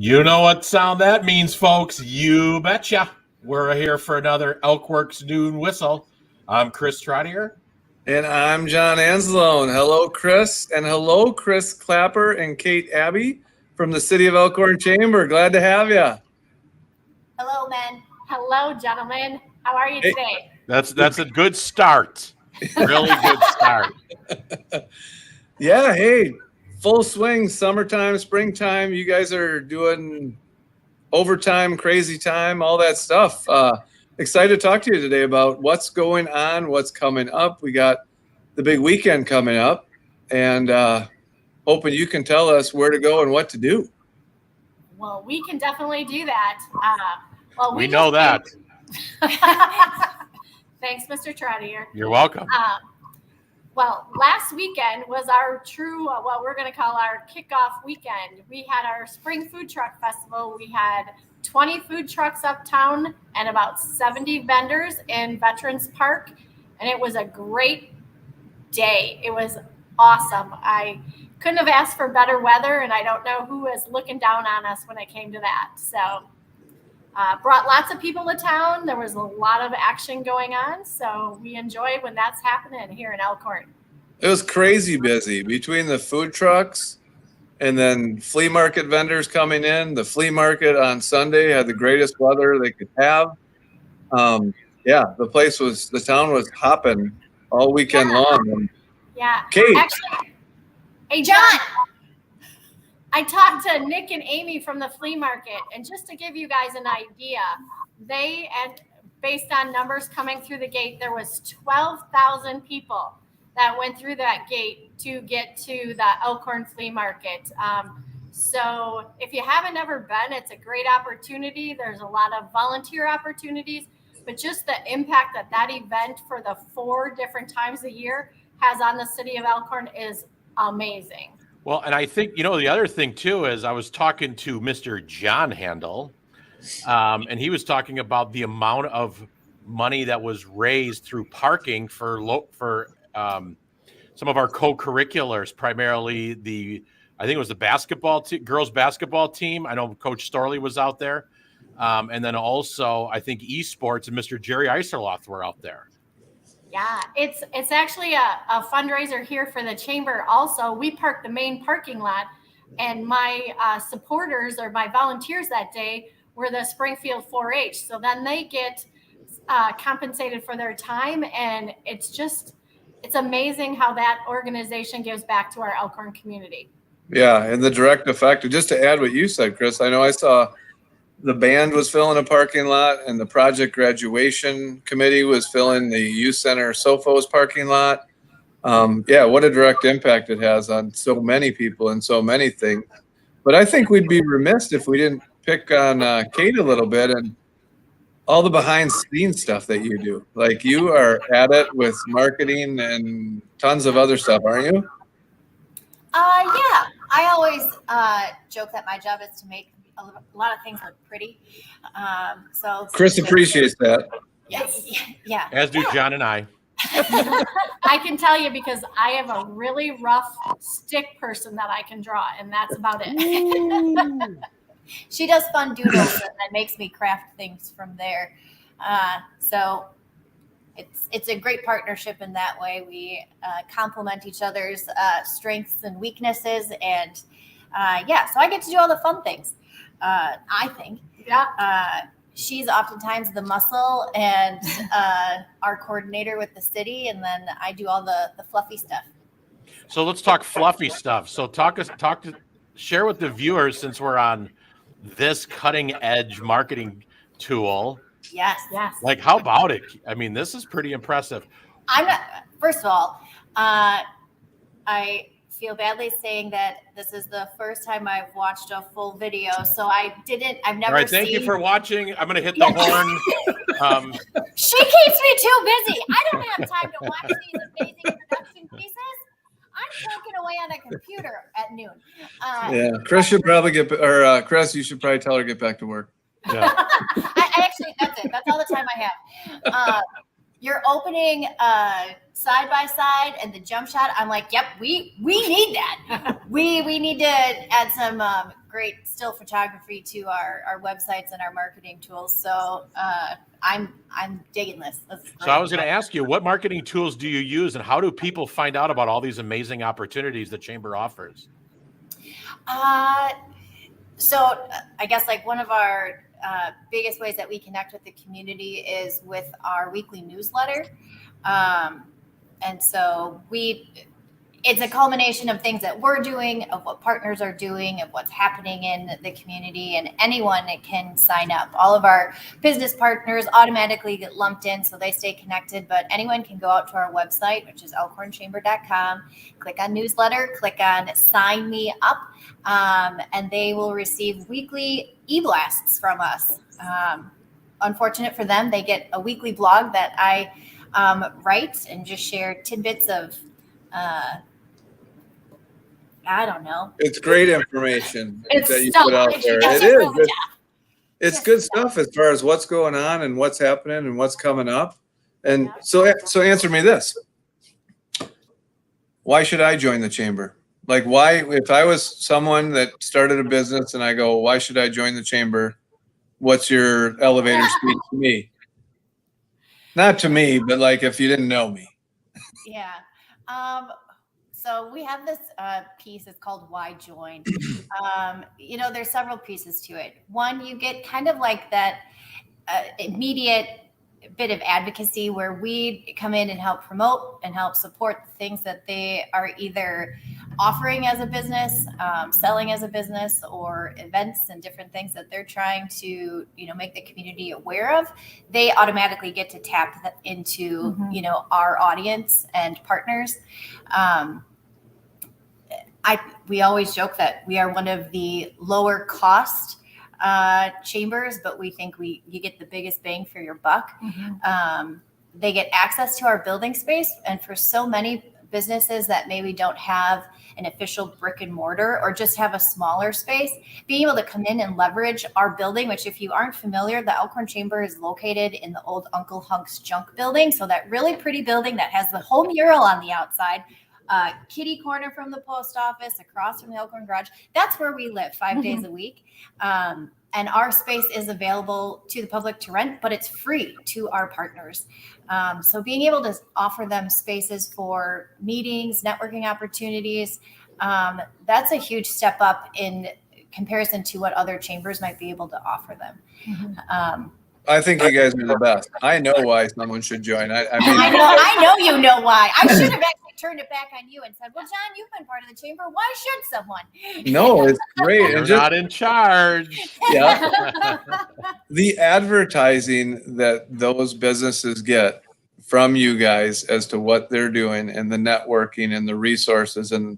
You know what sound that means, folks. You betcha. We're here for another Elkworks Noon Whistle. I'm Chris Trottier. And I'm John Anzalone. Hello, Chris. And hello, Chris Clapper and Kate Abbe from the City of Elkhorn Chamber. Glad to have you. Hello, men. Hello, gentlemen. How are you today? That's a good start. Really good start. Yeah, hey, full swing, summertime, springtime. You guys are doing overtime, crazy time, all that stuff. Excited to talk to you today about what's going on, what's coming up. We got the big weekend coming up, and hoping you can tell us where to go and what to do. Well, we can definitely do that. We know that. Thanks, Mr. Trottier. You're welcome. Well, last weekend was our true, what we're going to call our kickoff weekend. We had our Spring Food Truck Festival. We had 20 food trucks uptown and about 70 vendors in Veterans Park. And it was a great day. It was awesome. I couldn't have asked for better weather, and I don't know who was looking down on us when it came to that. So brought lots of people to town. There was a lot of action going on. So we enjoyed when that's happening here in Elkhorn. It was crazy busy between the food trucks and then flea market vendors coming in. The flea market on Sunday had the greatest weather they could have. The town was hopping all weekend long. Yeah. Kate. Actually, hey, John. I talked to Nick and Amy from the flea market, and just to give you guys an idea, based on numbers coming through the gate, there was 12,000 people that went through that gate to get to the Elkhorn Flea Market. So if you haven't ever been, it's a great opportunity. There's a lot of volunteer opportunities, but just the impact that event for the 4 different times a year has on the city of Elkhorn is amazing. Well, and I think, the other thing, too, is I was talking to Mr. John Handel, and he was talking about the amount of money that was raised through parking for some of our co-curriculars, primarily I think it was the girls basketball team. I know Coach Storley was out there. And then also, I think esports and Mr. Jerry Eiserloth were out there. Yeah, it's actually a fundraiser here for the chamber. Also, we parked the main parking lot, and my supporters or my volunteers that day were the Springfield 4-H. So then they get compensated for their time, and it's amazing how that organization gives back to our Elkhorn community. Yeah, and the direct effect. Just to add what you said, Chris, I know I saw the band was filling a parking lot, and the project graduation committee was filling the youth center Sophos parking lot. What a direct impact it has on so many people and so many things. But I think we'd be remiss if we didn't pick on Kate a little bit and all the behind scenes stuff that you do. Like, you are at it with marketing and tons of other stuff, aren't you? Yeah. I always joke that my job is to make a lot of things look pretty. So Chris appreciates that. Yes. Yeah. As do John and I. I can tell you because I have a really rough stick person that I can draw, and that's about it. She does fun doodles, and that makes me craft things from there. So it's a great partnership in that way. We complement each other's strengths and weaknesses, and so I get to do all the fun things. I think. Yeah. She's oftentimes the muscle and our coordinator with the city, and then I do all the fluffy stuff. So let's talk fluffy stuff. So share with the viewers, since we're on this cutting edge marketing tool. Yes. Like, how about it? I mean, this is pretty impressive. First of all, I feel badly saying that this is the first time I've watched a full video, so I've never All right, thank you for watching. I'm going to hit the horn. She keeps me too busy. I don't have time to watch these amazing production pieces. I'm working away on a computer at noon. Chris should probably Chris, you should probably tell her to get back to work. Yeah. I actually, that's it. That's all the time I have. you're opening side by side and the jump shot. I'm like, yep, we need that. we need to add some great still photography to our websites and our marketing tools. So I'm digging this. So I was going to ask you, what marketing tools do you use, and how do people find out about all these amazing opportunities the chamber offers? So I guess like one of our biggest ways that we connect with the community is with our weekly newsletter. And so it's a culmination of things that we're doing, of what partners are doing, of what's happening in the community, and anyone can sign up. All of our business partners automatically get lumped in, so they stay connected, but anyone can go out to our website, which is elkhornchamber.com, click on newsletter, click on sign me up, and they will receive weekly e-blasts from us. Unfortunate for them, they get a weekly blog that I write and just share tidbits of I don't know. It's great information that you stuff. put out there. It's It just is. It's good stuff as far as what's going on and what's happening and what's coming up. And so answer me this. Why should I join the chamber? Like, why, if I was someone that started a business and I go, why should I join the chamber? What's your elevator speech to me? Not to me, but like if you didn't know me. Yeah. So we have this piece, it's called Why Join. There's several pieces to it. One, you get kind of like that immediate bit of advocacy where we come in and help promote and help support the things that they are either offering as a business, selling as a business, or events and different things that they're trying to, make the community aware of. They automatically get to tap into, our audience and partners. We always joke that we are one of the lower cost chambers, but we think you get the biggest bang for your buck. They get access to our building space, and for so many businesses that maybe don't have an official brick and mortar or just have a smaller space, being able to come in and leverage our building, which if you aren't familiar, the Elkhorn Chamber is located in the old Uncle Hunk's junk building. So that really pretty building that has the whole mural on the outside, kitty corner from the post office, across from the Elkhorn Garage. That's where we live 5 days a week. And our space is available to the public to rent, but it's free to our partners. So being able to offer them spaces for meetings, networking opportunities, that's a huge step up in comparison to what other chambers might be able to offer them. I think you guys are the best. I know why someone should join. I mean, I know you know why. I should have actually turned it back on you and said, well, John, you've been part of the chamber. Why should someone? no, it's great. You're And just, not in charge. yeah, the advertising that those businesses get from you guys as to what they're doing, and the networking and the resources and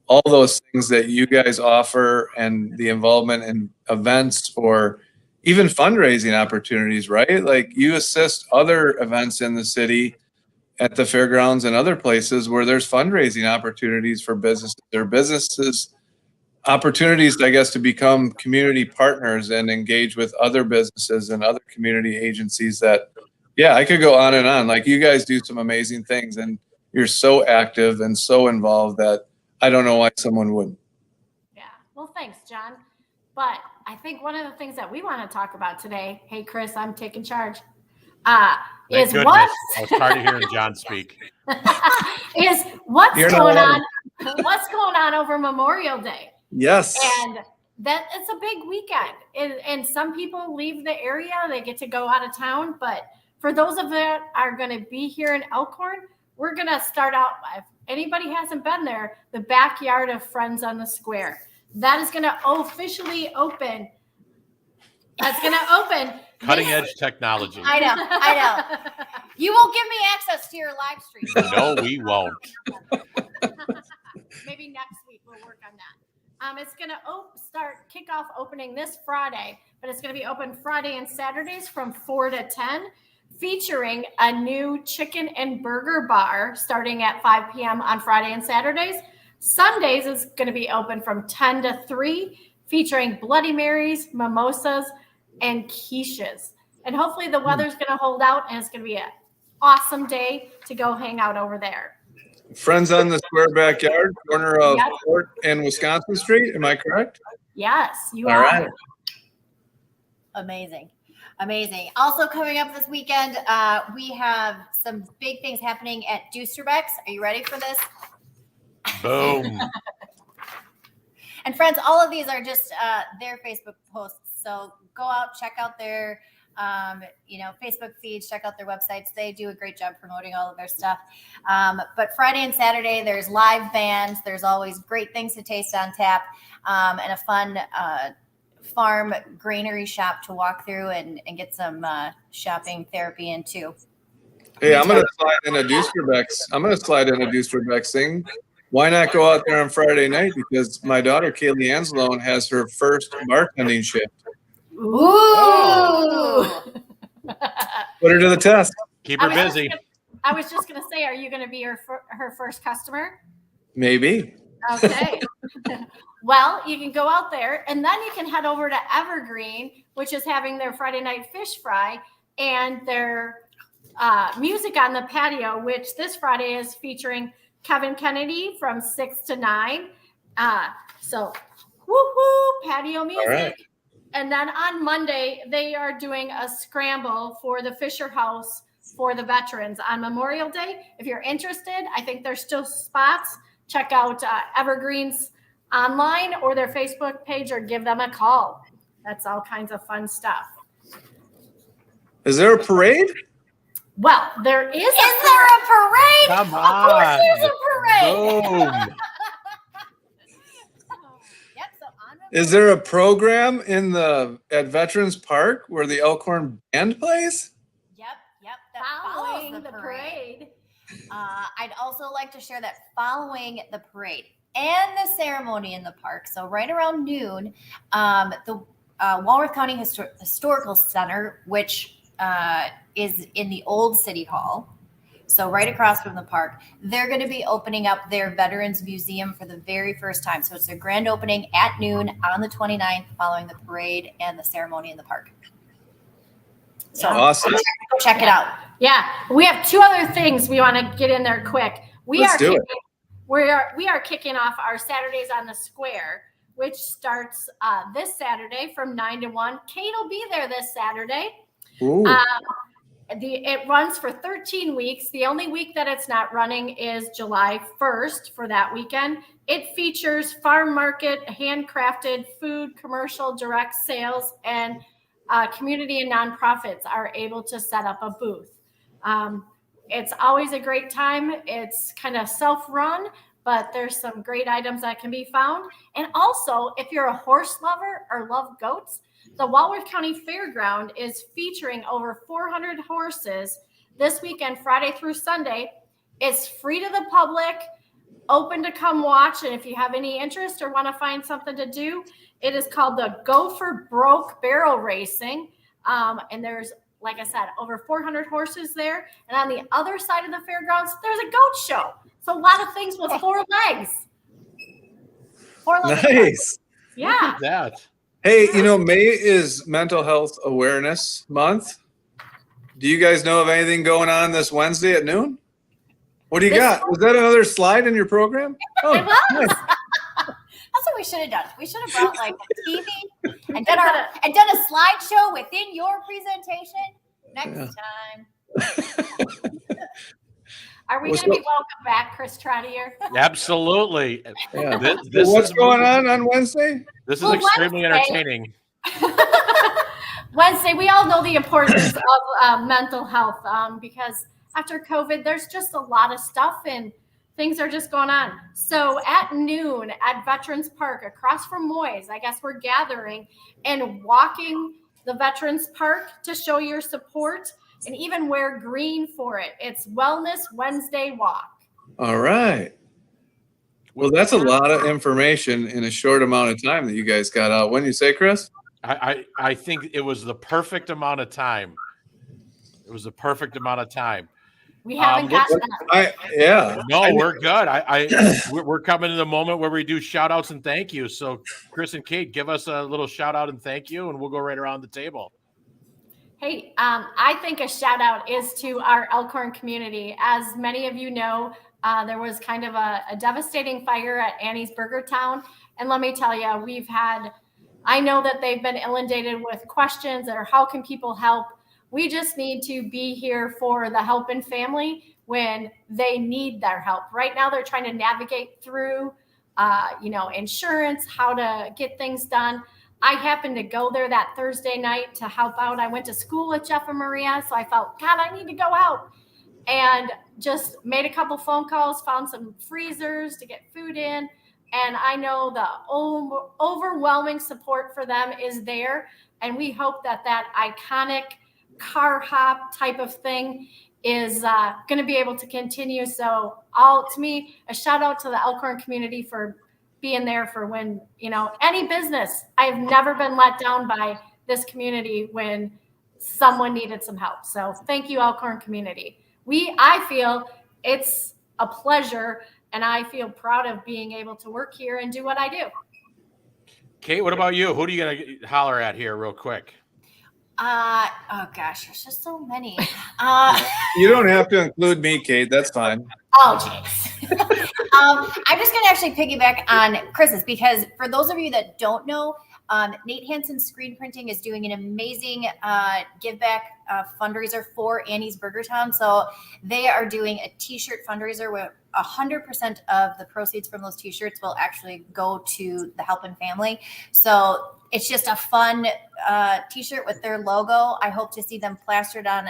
all those things that you guys offer, and the involvement in events or even fundraising opportunities, right? Like, you assist other events in the city at the fairgrounds and other places where there's fundraising opportunities for businesses. There are businesses opportunities, I guess, to become community partners and engage with other businesses and other community agencies that, yeah, I could go on and on. Like, you guys do some amazing things, and you're so active and so involved that I don't know why someone wouldn't. Yeah. Well, thanks, John. But I think one of the things that we want to talk about today, hey, Chris, I'm taking charge, is Goodness. what I was tired of hearing John speak. is what's You're going not on. What's going on over Memorial Day? Yes. And that it's a big weekend. And some people leave the area, they get to go out of town. But for those of that are going to be here in Elkhorn, we're going to start out, if anybody hasn't been there, the backyard of Friends on the Square. That is going to officially open. That's going to open. Cutting edge technology. I know. You won't give me access to your live stream. No, we won't. Maybe next week we'll work on that. It's going to kick off opening this Friday, but it's going to be open Friday and Saturdays from 4 to 10, featuring a new chicken and burger bar starting at 5 p.m. on Friday and Saturdays. Sundays is going to be open from 10 to 3, featuring Bloody Marys, mimosas, and quiches. And hopefully the weather's going to hold out, and it's going to be a awesome day to go hang out over there. Friends on the Square backyard, corner of 4th and Wisconsin Street. Am I correct? Yes, you All are. right. Amazing. Also coming up this weekend, we have some big things happening at Doosterbeck's. Are you ready for this? Boom. And friends, all of these are just their Facebook posts. So go out, check out their Facebook feeds, check out their websites. They do a great job promoting all of their stuff. But Friday and Saturday, there's live bands. There's always great things to taste on tap, and a fun farm granary shop to walk through and get some shopping therapy in too. Hey, I'm going to slide in a Doosterbeck's thing. Why not go out there on Friday night? Because my daughter, Kaylee Anzalone, has her first bartending shift. Ooh. Put her to the test. Keep her busy. I was just going to say, are you going to be her first customer? Maybe. Okay. Well, you can go out there and then you can head over to Evergreen, which is having their Friday night fish fry and their music on the patio, which this Friday is featuring Kevin Kennedy from 6 to 9. So woohoo, patio music. Right. And then on Monday, they are doing a scramble for the Fisher House for the veterans on Memorial Day. If you're interested, I think there's still spots. Check out Evergreen's online or their Facebook page or give them a call. That's all kinds of fun stuff. Is there a parade? Well, there is. Is there a parade? Come Of course on. there's a parade. Boom. Yep, so on Is there a program at Veterans Park where the Elkhorn band plays? Yep, that Following follows the parade. I'd also like to share that following the parade and the ceremony in the park, so right around noon, the Walworth County Historical Center, which is in the old City Hall, so right across from the park, they're going to be opening up their Veterans Museum for the very first time. So it's their grand opening at noon on the 29th, following the parade and the ceremony in the park. So Awesome. check it out. Yeah, we have two other things we want to get in there quick. Let's do it. We are kicking off our Saturdays on the Square, which starts this Saturday from 9 to 1. Kate will be there this Saturday. Ooh. It runs for 13 weeks. The only week that it's not running is July 1st for that weekend. It features farm market, handcrafted food, commercial, direct sales, and community and nonprofits are able to set up a booth. It's always a great time. It's kind of self-run, but there's some great items that can be found. And also, if you're a horse lover or love goats, the Walworth County Fairground is featuring over 400 horses this weekend, Friday through Sunday. It's free to the public, open to come watch. And if you have any interest or want to find something to do, it is called the Go for Broke Barrel Racing. And there's, like I said, over 400 horses there. And on the other side of the fairgrounds, there's a goat show. So a lot of things with 4 legs. 4 legs. Nice. Yeah. Look at that. Hey, May is Mental Health Awareness Month. Do you guys know of anything going on this Wednesday at noon? What do you got? Was that another slide in your program? Oh, It was. nice. That's what we should have done. We should have brought like a TV and done a slideshow within your presentation next time. Are we What's going to be welcome back, Chris Trottier? Absolutely. Yeah. This What's is going on Wednesday? This is Well, extremely Wednesday- entertaining. Wednesday, we all know the importance of mental health because after COVID, there's just a lot of stuff and things are just going on. So at noon at Veterans Park across from Moyes, I guess we're gathering and walking the Veterans Park to show your support and even wear green for it. It's Wellness Wednesday Walk. All right. Well, that's a lot of information in a short amount of time that you guys got out. When you say, Chris? I think it was the perfect amount of time. It was the perfect amount of time. We haven't gotten that. No, we're good. We're coming to the moment where we do shout outs and thank you. So Chris and Kate, give us a little shout out and thank you, and we'll go right around the table. Hey, I think a shout out is to our Elkhorn community. As many of you know, there was kind of a devastating fire at Annie's Burger Town. And let me tell you, I know that they've been inundated with questions or how can people help? We just need to be here for the helping family when they need their help. Right now, they're trying to navigate through, insurance, how to get things done. I happened to go there that Thursday night to help out. I went to school with Jeff and Maria, so I felt, God, I need to go out. And just made a couple phone calls, found some freezers to get food in. And I know the overwhelming support for them is there. And we hope that iconic car hop type of thing is going to be able to continue. So to me, a shout out to the Elkhorn community for being there for when, any business. I've never been let down by this community when someone needed some help. So thank you, Elkhorn community. I feel it's a pleasure, and I feel proud of being able to work here and do what I do. Kate, what about you? Who are you going to holler at here real quick? Oh gosh, there's just so many. You don't have to include me, Kate. That's fine. Oh, jeez. I'm just going to actually piggyback on Chris's, because for those of you that don't know, Nate Hansen Screen Printing is doing an amazing give back fundraiser for Annie's Burger Town. So they are doing a t-shirt fundraiser where 100% of the proceeds from those t-shirts will actually go to the helping family. So it's just a fun t-shirt with their logo. I hope to see them plastered on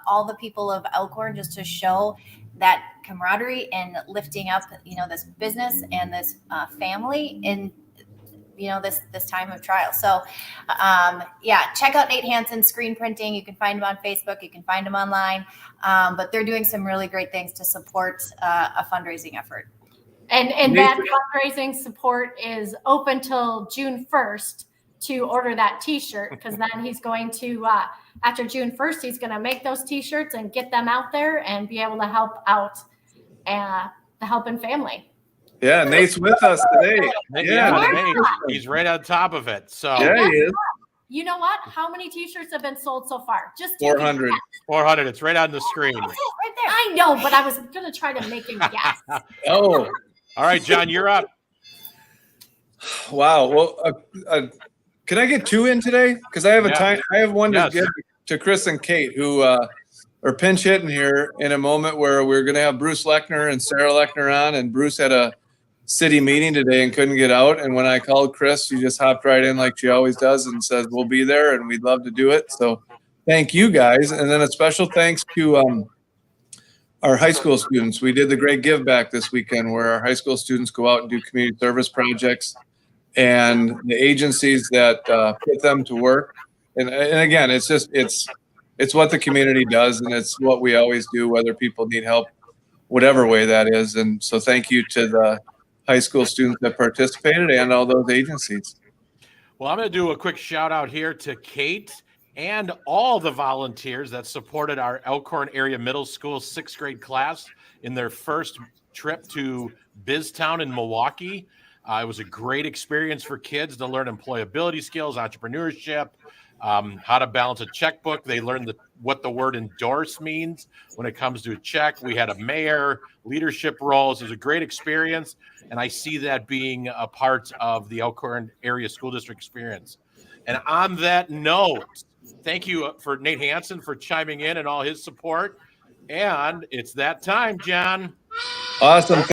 all the people of Elkhorn, just to show that camaraderie and lifting up, this business and this family in, this time of trial. So, check out Nate Hansen Screen Printing. You can find him on Facebook. You can find him online. But they're doing some really great things to support a fundraising effort. And that fundraising support is open till June 1st to order that t-shirt, because then he's going to, after June 1st, he's going to make those t-shirts and get them out there and be able to help out the helping family. Yeah, Nate's with us today. Nate, he's right on top of it. So yeah, he is. You know what? How many t-shirts have been sold so far? Just 400. 400. It's right on the screen. That's it, right there. I know, but I was going to try to make him guess. Oh, all right, John, you're up. wow. Well, can I get two in today? Because I have I have one to give to Chris and Kate, who are pinch hitting here in a moment where we're going to have Bruce Lechner and Sarah Lechner on, and Bruce had a city meeting today and couldn't get out. And when I called Chris, she just hopped right in like she always does and says, we'll be there and we'd love to do it. So thank you guys. And then a special thanks to our high school students. We did the great give back this weekend where our high school students go out and do community service projects, and the agencies that put them to work. And again, it's what the community does, and it's what we always do, whether people need help, whatever way that is. And so thank you to the high school students that participated and all those agencies. Well, I'm going to do a quick shout out here to Kate and all the volunteers that supported our Elkhorn area middle school 6th grade class in their first trip to BizTown in Milwaukee. It was a great experience for kids to learn employability skills, entrepreneurship, how to balance a checkbook. They learned what the word endorse means when it comes to a check. We had a mayor, leadership roles. It was a great experience, and I see that being a part of the Elkhorn area school district experience. And on that note, thank you for Nate Hansen for chiming in and all his support. And it's that time, John. Awesome.